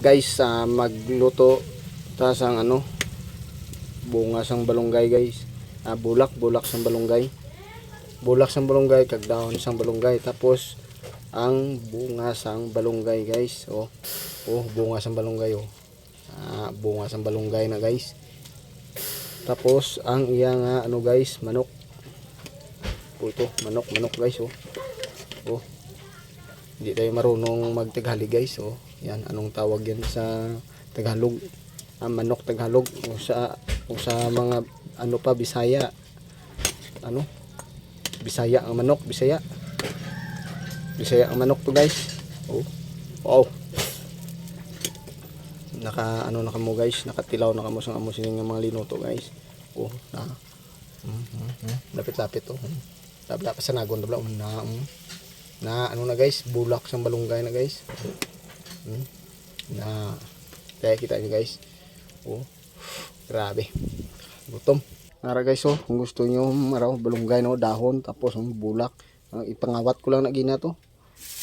guys magluto ta sang ano bunga sang balunggay guys. Bulak sang balunggay. Bulak sang balunggay kag dahon sang balunggay tapos ang bunga sang balunggay guys. Bunga sang balunggay bunga sang balunggay na guys. Tapos ang iya nga ano guys, manok. Ito, manok guys Hindi tayo marunong magtagalog guys. Yan anong tawag yan sa Tagalog? Manok Tagalog o sa mga ano pa Bisaya. Bisaya ang manok, Bisaya ang manok to guys. Wow. Naka mo guys, nakatilaw na kamo sang amo sining mga linuto guys. Lapit-lapit to. Dabla pa sa nagon dabla na ano na guys, bulak sang balunggay na guys. Kaya kita nyo guys. Grabe. Gutom. Nara guys kung gusto nyo balunggay dahon tapos bulak. Ipangawat ko lang na gina to.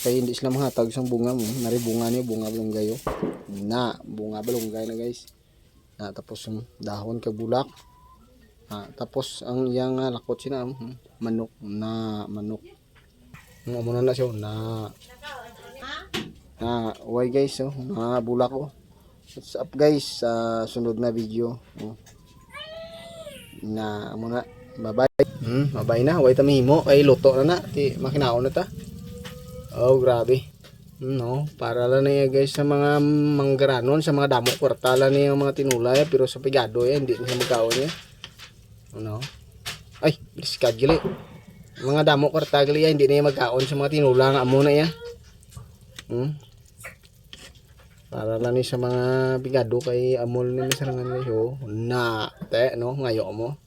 Kaya hindi sila mahatag sang bunga mo. Nari bunga niyo, bunga balunggay bunga balunggay na guys. Tapos dahon kag bulak. Tapos ang iyang lakot sina manok. Muna na siya way guys na bulak What's up guys sa sunod na video na muna bye bye na way tamihimo ay luto na ti makinaon na ta. Grabe para lang na guys sa mga manggaranon sa mga damo kwarta lang na yung mga tinulay pero sa pigado hindi na magkaon ay bilis ka gali mga damo kwarta gali hindi na magkaon sa mga tinulang amo na yan. Para lang sa mga bigado kay amol ni misarangan guys ngayo mo